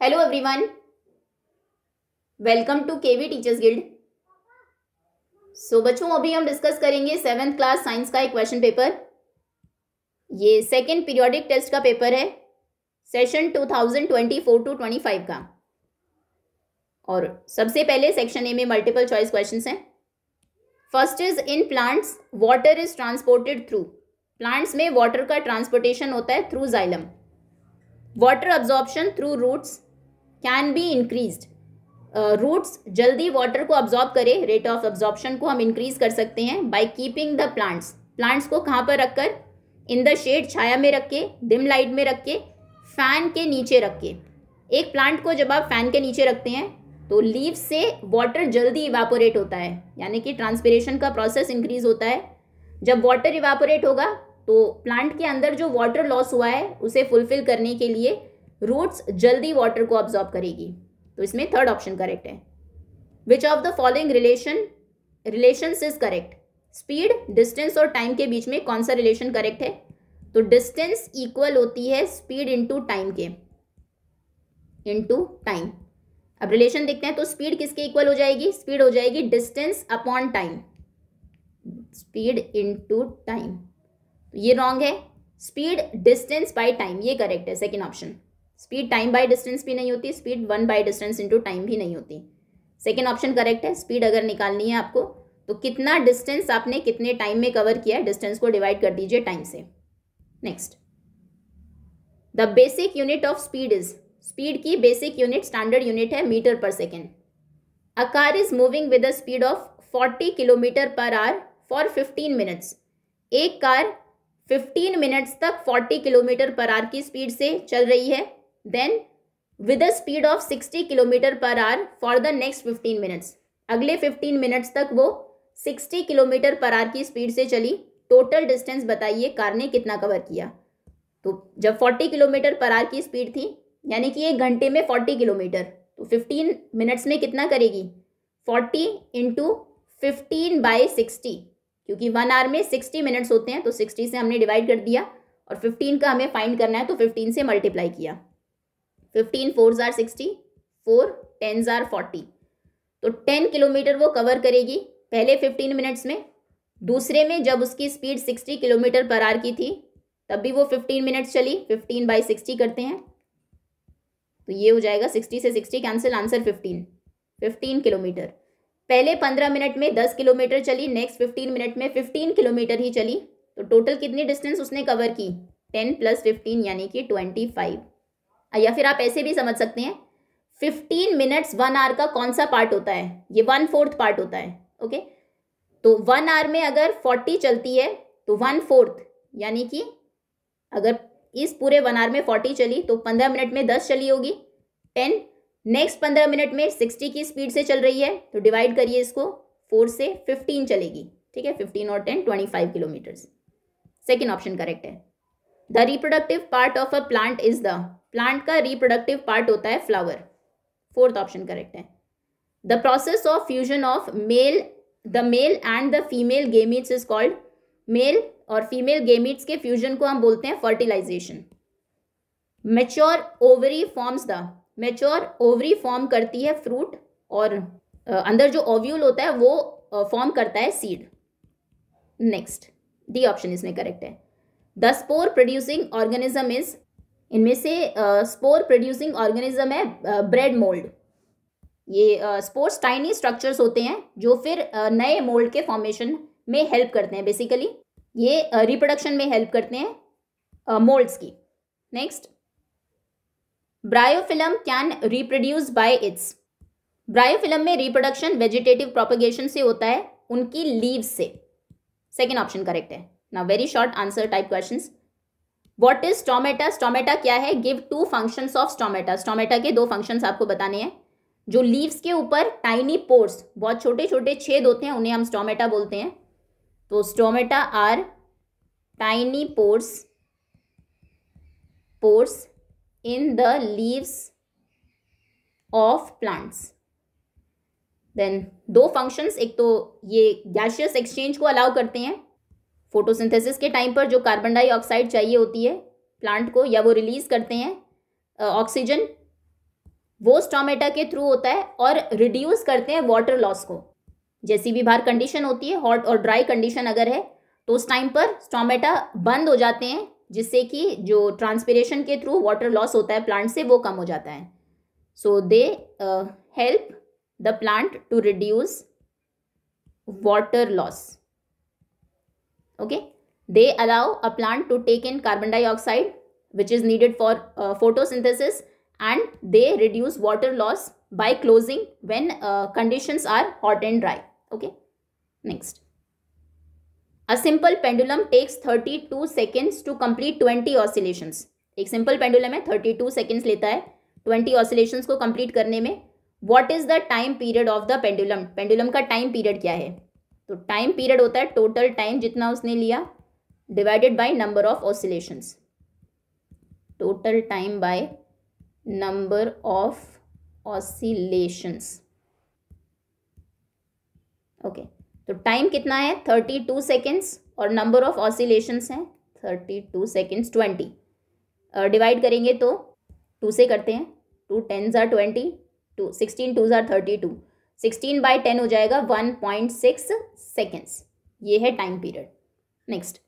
Hello everyone, welcome to KV teachers guild. बच्चों, अभी हम डिस्कस करेंगे 7th क्लास साइंस का एक क्वेश्चन पेपर। ये सेकेंड पीरियोडिक टेस्ट का पेपर है, सेशन 2024 टू 25 का। और सबसे पहले सेक्शन ए में मल्टीपल चॉइस क्वेश्चंस हैं। First is in plants water is transported through. Plants में वाटर का ट्रांसपोर्टेशन होता है through xylem. Water absorption through roots can be increased. Roots जल्दी वाटर को अब्जॉर्ब करे, रेट ऑफ अब्जॉर्प्शन को हम इंक्रीज कर सकते हैं बाय कीपिंग द प्लांट्स को कहाँ पर रखकर, इन द शेड, छाया में रख के, डिम लाइट में रख के, फैन के नीचे रख के। एक प्लांट को जब आप फैन के नीचे रखते हैं तो लीव से वाटर जल्दी इवापोरेट होता है, यानी कि ट्रांसपिरेशन का प्रोसेस इंक्रीज होता है। जब वाटर इवापोरेट होगा तो प्लांट के अंदर जो वाटर लॉस हुआ है उसे फुलफिल करने के लिए रूट्स जल्दी वाटर को अब्जॉर्ब करेगी। तो इसमें थर्ड ऑप्शन करेक्ट है। विच of the following relations is correct. Speed, distance और टाइम के बीच में कौन सा रिलेशन करेक्ट है? तो डिस्टेंस इक्वल होती है स्पीड इनटू टाइम के, इनटू टाइम। अब रिलेशन देखते हैं तो स्पीड किसके इक्वल हो जाएगी? स्पीड हो जाएगी distance upon time, speed into time. तो ये रॉन्ग है। स्पीड डिस्टेंस बाय टाइम, ये करेक्ट है, second option. Speed time by distance भी नहीं होती, speed 1 by distance into time भी नहीं होती। सेकेंड ऑप्शन करेक्ट है। स्पीड अगर निकालनी है आपको तो कितना डिस्टेंस आपने कितने टाइम में कवर किया है, डिस्टेंस को डिवाइड कर दीजिए टाइम से। Next, the basic unit of speed is. Speed की बेसिक यूनिट, स्टैंडर्ड यूनिट है मीटर पर second. A car is moving with a speed of 40 kilometre per hour for 15 minutes. एक कार 15 मिनट्स तक 40 kilometre per our की speed से चल रही है। Then with a speed of 60 kilometre per hour for the next 15 minutes. अगले 15 minutes तक वो 60 किलोमीटर पर आवर की स्पीड से चली। टोटल डिस्टेंस बताइए कार ने कितना कवर किया। तो जब 40 किलोमीटर पर आवर की स्पीड थी, यानी कि एक घंटे में 40 किलोमीटर, तो 15 मिनट्स में कितना करेगी? 40 इंटू 15 बाई 60, क्योंकि 1 आवर में 60 मिनट्स होते हैं तो 60 से हमने डिवाइड कर दिया और 15 का हमें फाइंड करना है तो 15 से मल्टीप्लाई किया। 15 4s are 60, 4 10s are 40। तो 10 किलोमीटर वो कवर करेगी पहले 15 मिनट्स में। दूसरे में जब उसकी स्पीड 60 किलोमीटर पर आवर की थी तब भी वो 15 मिनट्स चली। 15 बाई 60 करते हैं तो ये हो जाएगा 60 से 60 कैंसिल, आंसर 15 किलोमीटर। पहले 15 मिनट में 10 किलोमीटर चली, नेक्स्ट 15 मिनट में 15 किलोमीटर ही चली। तो टोटल कितनी डिस्टेंस उसने कवर की? 10 + 15 यानी कि 25। या फिर आप ऐसे भी समझ सकते हैं, 15 मिनट्स 1 आवर का कौन सा पार्ट होता है? ये 1/4 पार्ट होता है। ओके, तो 1 आवर में अगर 40 चलती है तो 1/4, यानी कि अगर इस पूरे 1 आवर में 40 चली तो 15 मिनट में 10 चली होगी, 10। नेक्स्ट 15 मिनट में 60 की स्पीड से चल रही है तो डिवाइड करिए इसको 4 से, 15 चलेगी। ठीक है, 15 और 10 25 किलोमीटर। सेकेंड ऑप्शन करेक्ट है। The reproductive part of a plant is the. Plant का रिप्रोडक्टिव पार्ट होता है फ्लावर। फोर्थ ऑप्शन करेक्ट है। The process of fusion of the male and the female gametes is called. Male और female gametes के fusion को हम बोलते हैं fertilisation. Mature ovary forms the. Mature ovary form करती है फ्रूट और अंदर जो ओव्यूल होता है वो फॉर्म करता है सीड। नेक्स्ट, डी ऑप्शन इसमें करेक्ट है। The spore producing organism is. इनमें से स्पोर प्रोड्यूसिंग ऑर्गेनिज्म है ब्रेड मोल्ड। ये स्पोर्स टाइनी स्ट्रक्चर्स होते हैं जो फिर नए मोल्ड के फॉर्मेशन में हेल्प करते हैं। बेसिकली ये रिप्रोडक्शन में हेल्प करते हैं मोल्ड्स की। Next, bryophyllum can reproduce by it's. Bryophyllum में रिप्रोडक्शन वेजिटेटिव प्रोपगेशन से होता है, उनकी लीव्स से। सेकेंड ऑप्शन करेक्ट है। Now very short answer type questions. What is stomata? Stomata क्या है? Give 2 functions of stomata. Stomata के 2 फंक्शंस आपको बताने हैं। जो लीव्स के ऊपर टाइनी पोर्स, बहुत छोटे छोटे छेद होते हैं, उन्हें हम स्टोमेटा बोलते हैं। तो stomata are tiny pores in the leaves of plants. Then 2 functions, एक तो ये गैसियस एक्सचेंज को अलाउ करते हैं। फोटोसिंथेसिस के टाइम पर जो कार्बन डाइऑक्साइड चाहिए होती है प्लांट को, या वो रिलीज करते हैं ऑक्सीजन वो स्टोमेटा के थ्रू होता है और रिड्यूस करते हैं वाटर लॉस को। जैसी भी बाहर कंडीशन होती है, हॉट और ड्राई कंडीशन अगर है, तो उस टाइम पर स्टोमेटा बंद हो जाते हैं, जिससे कि जो ट्रांसपिरेशन के थ्रू वाटर लॉस होता है प्लांट से, वो कम हो जाता है। So they help the plant to reduce water loss. Okay, they allow a plant to take in carbon dioxide which is needed for photosynthesis, and they reduce water loss by closing when conditions are hot and dry. Okay, next, a simple pendulum takes 32 seconds to complete 20 oscillations. एक simple pendulum है, 32 seconds लेता है 20 oscillations को complete करने में। What is the time period of the pendulum? Pendulum का time period क्या है? तो टाइम पीरियड होता है टोटल टाइम जितना उसने लिया divided by number of oscillations. Total time by number of oscillations. Okay, तो टाइम कितना है? 32 सेकेंड्स और नंबर ऑफ ऑसिलेशंस हैं 32 सेकेंड्स 20। डिवाइड करेंगे तो 2 से करते हैं, 2 10s are 20, 16 2s are 32, 16 by 10 हो जाएगा 1.6 सेकेंड्स। ये है time period. Next,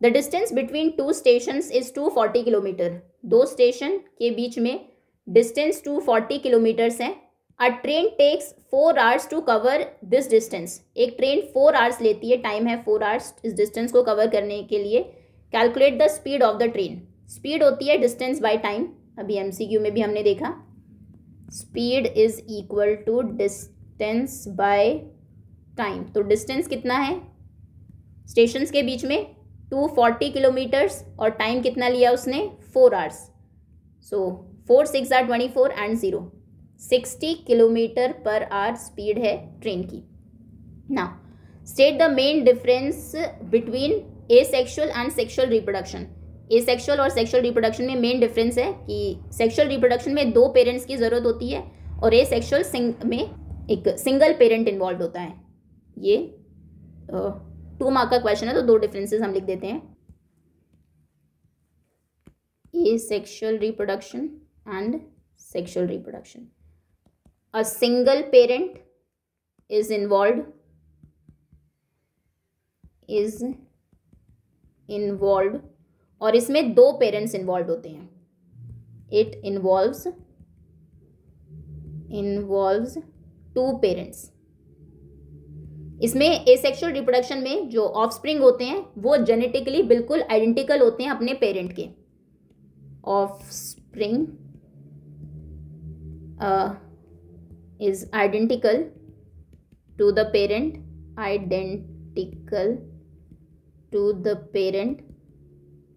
the distance between 2 stations is 240 kilometre. 2 station के बीच में डिस्टेंस 240 किलोमीटर्स हैं। A train takes 4 hours to cover this distance. एक ट्रेन 4 hours लेती है, टाइम है 4 hours इस डिस्टेंस को कवर करने के लिए। Calculate the speed of the train. Speed होती है डिस्टेंस बाय टाइम, अभी एमसीक्यू में भी हमने देखा। Speed is equal to distance by time. तो डिस्टेंस कितना है स्टेशंस के बीच में? 240 किलोमीटर्स और टाइम कितना लिया उसने? 4 hours। So 4 6 are 24 and 0 60 kilometre per our speed है ट्रेन की। Now state the main difference between asexual and sexual reproduction. Asexual और सेक्सुअल रिप्रोडक्शन में मेन डिफरेंस है कि सेक्सुअल रिप्रोडक्शन में 2 पेरेंट्स की ज़रूरत होती है और एसेक्सुअल में एक सिंगल पेरेंट इन्वॉल्व होता है। ये 2 मार्क का क्वेश्चन है, तो 2 डिफरेंसेस हम लिख देते हैं। Asexual reproduction and sexual reproduction. A single parent is involve और इसमें 2 पेरेंट्स इन्वॉल्व होते हैं। It involves 2 parents. इसमें एसेक्सुअल रिप्रोडक्शन में जो ऑफस्प्रिंग होते हैं वो जेनेटिकली बिल्कुल आइडेंटिकल होते हैं अपने पेरेंट के। Offspring is identical to the parent,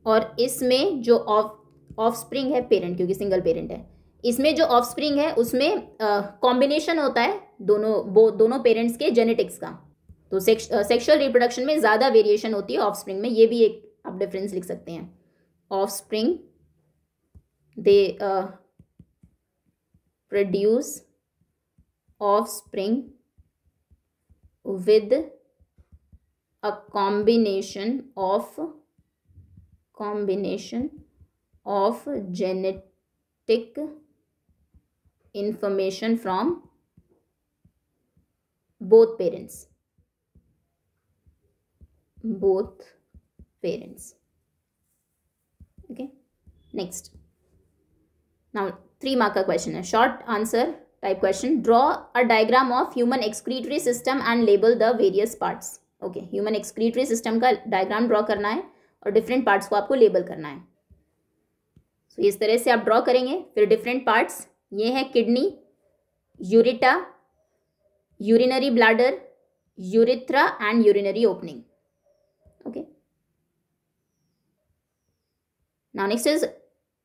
और इसमें जो ऑफस्प्रिंग है पेरेंट, क्योंकि सिंगल पेरेंट है, इसमें जो ऑफस्प्रिंग है उसमें कॉम्बिनेशन होता है दोनों पेरेंट्स के जेनेटिक्स का। तो सेक्सुअल रिप्रोडक्शन में ज़्यादा वेरिएशन होती है ऑफस्प्रिंग में। ये भी एक आप डिफरेंस लिख सकते हैं। Offspring they produce offspring with a combination of genetic information from both parents. Okay, next. Now 3 mark का क्वेश्चन है, short answer type question. Draw a diagram of human excretory system and label the various parts. Okay, human excretory system का diagram draw करना है और different parts को आपको label करना है। सो इस तरह से आप ड्रॉ करेंगे। फिर डिफरेंट पार्ट्स ये है kidney, ureter, urinary bladder, urethra and urinary opening. Okay, now next is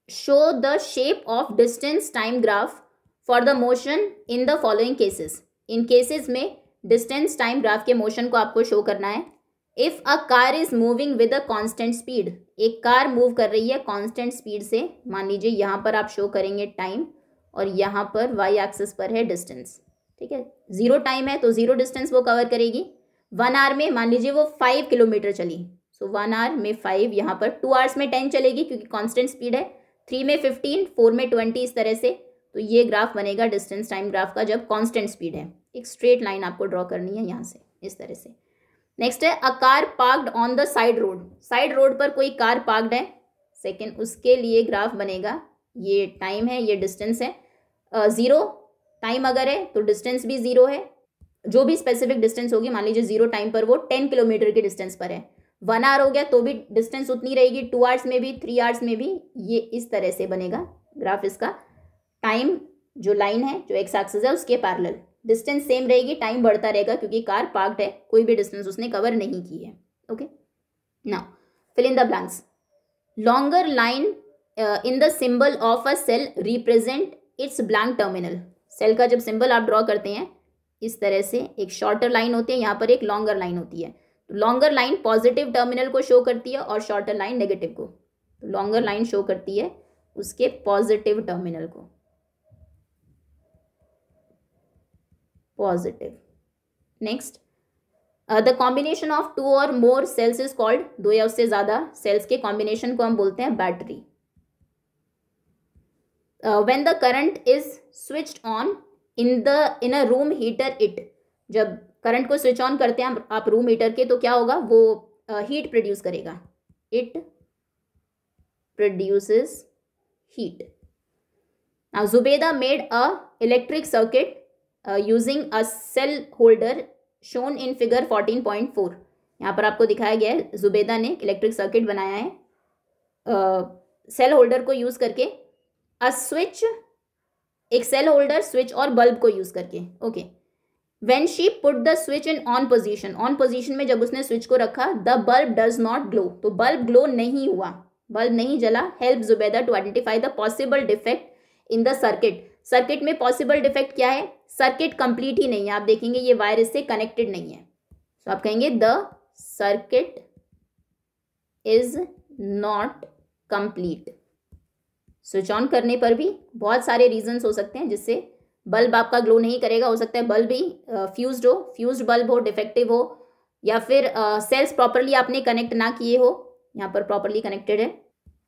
show the shape of distance time graph for the motion in the following cases. In cases में distance time graph के motion को आपको show करना है। If a car is moving with a constant speed, एक car move कर रही है कांस्टेंट स्पीड से। मान लीजिए यहाँ पर आप शो करेंगे टाइम और यहाँ पर वाई एक्सिस पर है डिस्टेंस। ठीक है, 0 टाइम है तो 0 डिस्टेंस वो कवर करेगी। 1 hour में मान लीजिए वो 5 किलोमीटर चली, सो 1 hour में 5, यहाँ पर 2 hours में 10 चलेगी क्योंकि कांस्टेंट स्पीड है। 3 में 15, 4 में 20, इस तरह से तो ये ग्राफ बनेगा डिस्टेंस टाइम ग्राफ का जब कांस्टेंट स्पीड है। एक स्ट्रेट लाइन आपको ड्रॉ करनी है यहाँ से इस तरह से। नेक्स्ट है a car parked on the side road. Side road पर कोई कार पार्क्ड है, सेकेंड, उसके लिए ग्राफ बनेगा, ये टाइम है, ये डिस्टेंस है, 0 टाइम अगर है तो डिस्टेंस भी 0 है, जो भी स्पेसिफिक डिस्टेंस होगी, मान लीजिए 0 टाइम पर वो 10 किलोमीटर की डिस्टेंस पर है। 1 आवर हो गया तो भी डिस्टेंस उतनी रहेगी, 2 आवर्स में भी, 3 आवर्स में भी। ये इस तरह से बनेगा ग्राफ इसका। टाइम जो लाइन है, जो एक्स एक्सिस है, उसके पैरेलल डिस्टेंस सेम रहेगी, टाइम बढ़ता रहेगा क्योंकि कार पार्क्ड है, कोई भी डिस्टेंस उसने कवर नहीं की है। Okay, now fill in the blanks. Longer line in the symbol of a cell represent its blank terminal. Cell का जब सिंबल आप ड्रॉ करते हैं इस तरह से, एक शॉर्टर लाइन होती है, यहाँ पर एक लॉन्गर लाइन होती है। तो लॉन्गर लाइन पॉजिटिव टर्मिनल को शो करती है और शॉर्टर लाइन नेगेटिव को। तो लॉन्गर लाइन शो करती है उसके पॉजिटिव टर्मिनल को, positive. Next, the combination of 2 और मोर सेल्स इज कॉल्ड, 2 या उससे ज्यादा सेल्स के कॉम्बिनेशन को हम बोलते हैं battery. When the current is switched on in a room heater it, जब करंट को स्विच ऑन करते हैं आप रूम हीटर के, तो क्या होगा, वो हीट प्रोड्यूस करेगा, it produces heat. Now Zubeda made a electric circuit using a cell holder shown in figure 14.4। यहाँ पर आपको दिखाया गया है जुबेदा ने इलेक्ट्रिक सर्किट बनाया है सेल होल्डर को यूज करके, अ स्विच, एक सेल होल्डर, स्विच और बल्ब को यूज करके। Okay, when she put the switch in on position, on position में जब उसने स्विच को रखा, the bulb does not glow, तो बल्ब ग्लो नहीं हुआ, बल्ब नहीं जला। Help Zubeda to identify the possible defect in the circuit. Circuit में पॉसिबल डिफेक्ट क्या है, सर्किट कंप्लीट ही नहीं है, आप देखेंगे ये वायर इससे कनेक्टेड नहीं है, तो आप कहेंगे the circuit is not complete. Switch on करने पर भी बहुत सारे रीजंस हो सकते हैं जिससे बल्ब आपका ग्लो नहीं करेगा। हो सकता है बल्ब भी फ्यूज्ड हो, फ्यूज्ड बल्ब हो, डिफेक्टिव हो, या फिर सेल्स प्रॉपरली आपने कनेक्ट ना किए हो, यहाँ पर प्रॉपरली कनेक्टेड है।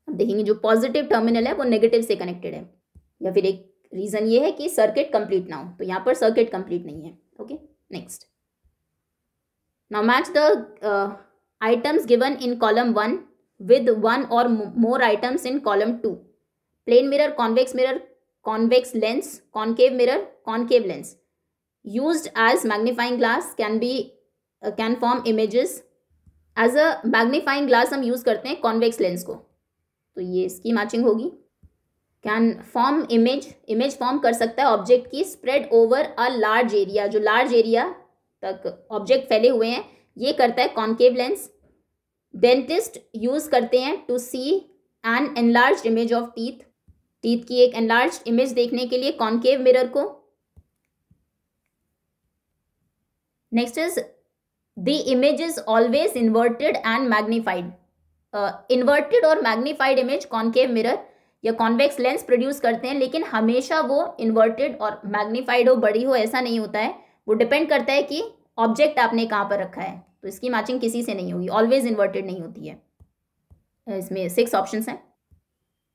अब देखेंगे जो पॉजिटिव टर्मिनल है वो नेगेटिव से कनेक्टेड है, या फिर एक रीजन ये है कि सर्किट कंप्लीट ना हो, तो यहाँ पर सर्किट कंप्लीट नहीं है। Okay, next, now match the items given in column 1 with 1 or more items in column 2। Plane mirror, convex lens, concave mirror, concave lens used as magnifying glass can form images। as a magnifying glass हम use करते हैं convex lens को, तो ये इसकी matching होगी। can form image form कर सकता है ऑब्जेक्ट की spread over a large area, जो लार्ज एरिया तक ऑब्जेक्ट फैले हुए हैं, ये करता है concave lens। डेंटिस्ट यूज करते हैं to see an enlarged image of teeth, teeth की एक एनलार्ज्ड इमेज देखने के लिए कॉनकेव मिरर को। Next is the image is always inverted and magnified. Inverted और मैग्नीफाइड इमेज कॉनकेव मिरर या कॉन्वेक्स लेंस प्रोड्यूस करते हैं, लेकिन हमेशा वो इन्वर्टेड और मैग्नीफाइड हो, बड़ी हो, ऐसा नहीं होता है। वो डिपेंड करता है कि ऑब्जेक्ट आपने कहाँ पर रखा है, तो इसकी मैचिंग किसी से नहीं होगी, ऑलवेज इन्वर्टेड नहीं होती है। इसमें 6 ऑप्शंस हैं।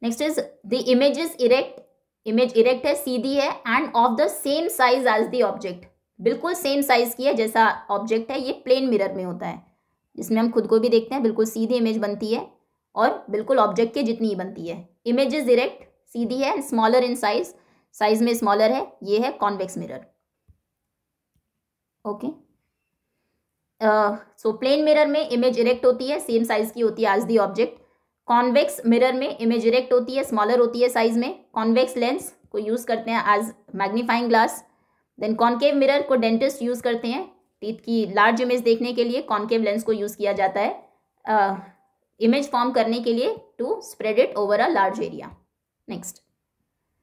Next is the image is erect, image erect है, सीधी है, and of the same size as the object, बिल्कुल सेम साइज की है जैसा ऑब्जेक्ट है। ये प्लेन मिरर में होता है, जिसमें हम खुद को भी देखते हैं, बिल्कुल सीधी इमेज बनती है और बिल्कुल ऑब्जेक्ट के जितनी ही बनती है। इमेज इज इरेक्ट, सीधी है, स्मॉलर इन साइज, साइज में स्मॉलर है, ये है convex mirror. Okay, so plane mirror में इमेज इरेक्ट होती है, सेम साइज की होती है as the object. Convex mirror में इमेज इरेक्ट होती है, स्मॉलर होती है साइज में। कॉन्वेक्स लेंस को यूज करते हैं as magnifying glass. Then concave mirror को डेंटिस्ट यूज करते हैं टीथ की लार्ज इमेज देखने के लिए, कॉनकेव लेंस को यूज किया जाता है इमेज फॉर्म करने के लिए, to spread it over a large area. Next,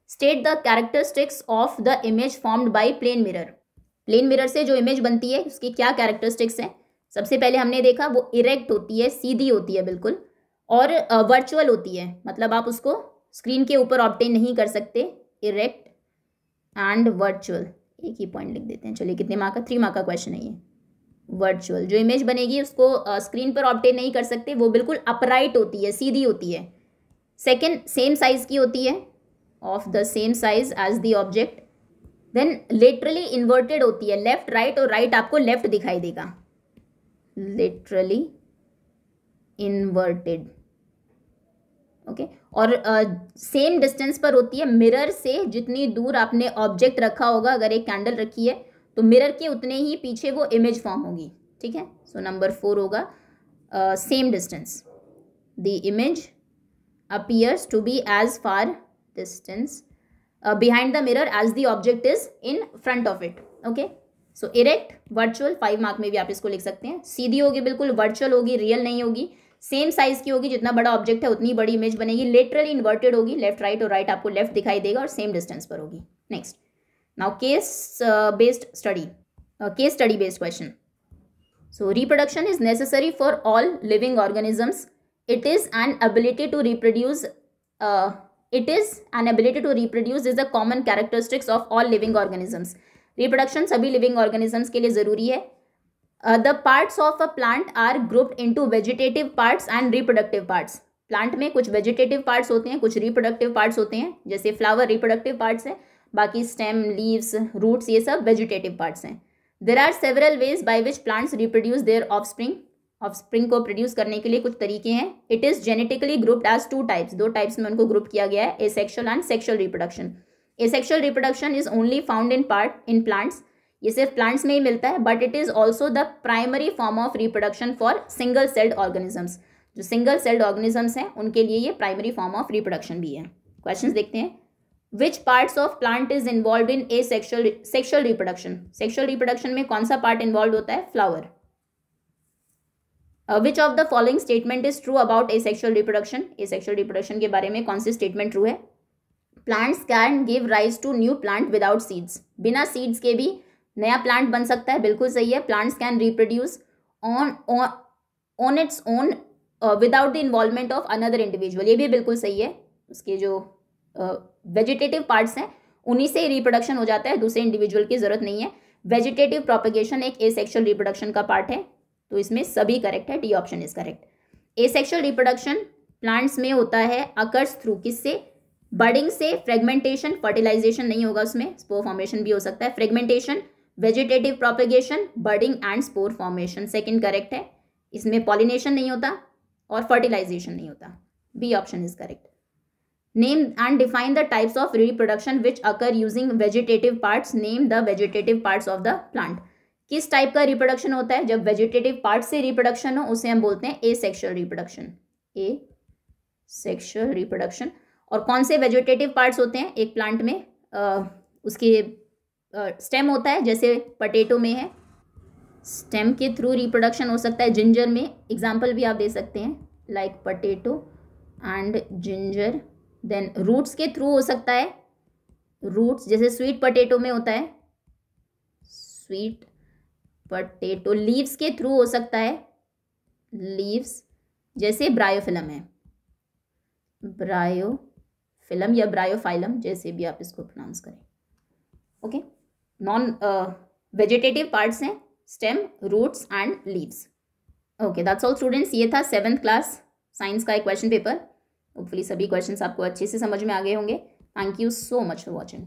state the characteristics of the image formed by plane mirror. Plane mirror से जो इमेज बनती है उसकी क्या कैरेक्टरिस्टिक्स हैं। सबसे पहले हमने देखा वो इरेक्ट होती है, सीधी होती है बिल्कुल, और वर्चुअल होती है, मतलब आप उसको स्क्रीन के ऊपर ऑब्टेन नहीं कर सकते। इरेक्ट एंड वर्चुअल, एक ही पॉइंट लिख देते हैं। चलिए, कितने मार्क का, 3 मार्क का क्वेश्चन है ये। वर्चुअल जो इमेज बनेगी उसको स्क्रीन पर ऑब्टेन नहीं कर सकते, वो बिल्कुल अपराइट होती है, सीधी होती है। सेकंड, सेम साइज की होती है, of the same size as the object, then literally inverted होती है, लेफ्ट राइट, और राइट आपको लेफ्ट दिखाई देगा, लिटरली इन्वर्टेड, ओके। और सेम डिस्टेंस पर होती है, मिरर से जितनी दूर आपने ऑब्जेक्ट रखा होगा, अगर एक कैंडल रखी है तो मिरर के उतने ही पीछे वो इमेज फॉर्म होगी, ठीक है। सो नंबर 4 होगा same distance, the image appears to be as far distance behind the mirror as the object is in front of it, okay। so erect, virtual, 5 mark में भी आप इसको लिख सकते हैं। सीधी होगी बिल्कुल, वर्चुअल होगी, रियल नहीं होगी, सेम साइज की होगी, जितना बड़ा ऑब्जेक्ट है उतनी बड़ी इमेज बनेगी, लेटरली इन्वर्टेड होगी, लेफ्ट राइट, और राइट आपको लेफ्ट दिखाई देगा और सेम डिस्टेंस पर होगी। Next, now case based study, case study based question. So reproduction is necessary for all living organisms, it is an ability to reproduce is a common characteristics of all living organisms। reproduction सभी living organisms के लिए ज़रूरी है। the parts of a plant are grouped into vegetative parts and reproductive parts। plant में कुछ vegetative parts होते हैं, कुछ reproductive parts होते हैं, जैसे flower reproductive parts है, बाकी stem, leaves, roots ये सब vegetative parts हैं। there are several ways by which plants reproduce their offspring। Offspring को प्रोड्यूस करने के लिए कुछ तरीके हैं। It is genetically grouped as 2 types, 2 types में उनको ग्रुप किया गया है, asexual and sexual reproduction. Asexual reproduction is only found in plants, ये सिर्फ प्लांट्स में ही मिलता है, but it is also the primary form of reproduction for single celled organisms. जो सिंगल सेल्ड ऑर्गेनिजम्स हैं उनके लिए ये प्राइमरी फॉर्म ऑफ रिप्रोडक्शन भी है। क्वेश्चन देखते हैं, which parts of plant is involve in sexual reproduction. Sexual reproduction में कौन सा पार्ट इन्वॉल्व होता है? Flower. Which of the following statement is true about asexual reproduction. Asexual reproduction के बारे में कौन सी स्टेटमेंट ट्रू है? Plants can give rise to new plant without seeds. बिना सीड्स के भी नया प्लांट बन सकता है, बिल्कुल सही है। Plants can reproduce on its own without the involvement of another individual, ये भी बिल्कुल सही है। उसके जो वेजिटेटिव पार्ट्स हैं उन्हीं से रिप्रोडक्शन हो जाता है, दूसरे इंडिविजुअल की जरूरत नहीं है। वेजिटेटिव प्रोपेगेशन एक एसेक्सुअल रिप्रोडक्शन का पार्ट है, तो इसमें सभी करेक्ट है, D option is correct. Asexual reproduction plants में होता है अकर्स थ्रू, किससे? बडिंग से। फ्रेगमेंटेशन, फर्टिलाइजेशन नहीं होगा उसमें, स्पोर फॉर्मेशन भी हो सकता है। Fragmentation, vegetative propagation, budding and spore formation, second correct है। इसमें पॉलिनेशन नहीं होता और फर्टिलाइजेशन नहीं होता, B option is correct. Name and define the types of reproduction which occur using vegetative parts. Name the vegetative parts of the plant. किस type का reproduction होता है? जब वेजिटेटिव पार्ट से रिप्रोडक्शन हो उसे हम बोलते हैं एसेक्सुअल रिप्रोडक्शन, एसेक्सुअल रिप्रोडक्शन। और कौन से वेजिटेटिव पार्ट्स होते हैं एक प्लांट में? उसके स्टेम होता है, जैसे पटेटो में है, स्टेम के थ्रू रिप्रोडक्शन हो सकता है। जिंजर में एग्जाम्पल भी आप दे सकते हैं, like potato and ginger. Then roots के थ्रू हो सकता है, रूट्स जैसे स्वीट पटेटो में होता है, स्वीट पटेटो। लीव्स के थ्रू हो सकता है, लीव्स जैसे ब्रायोफिलम है, ब्रायोफिलम या ब्रायोफाइलम, जैसे भी आप इसको प्रोनाउंस करें, ओके। नॉन वेजिटेटिव पार्ट्स हैं stem, roots and leaves, okay. That's all students, ये था 7th क्लास साइंस का एक क्वेश्चन पेपर। होपफुली सभी क्वेश्चंस आपको अच्छे से समझ में आ गए होंगे। Thank you so much for watching.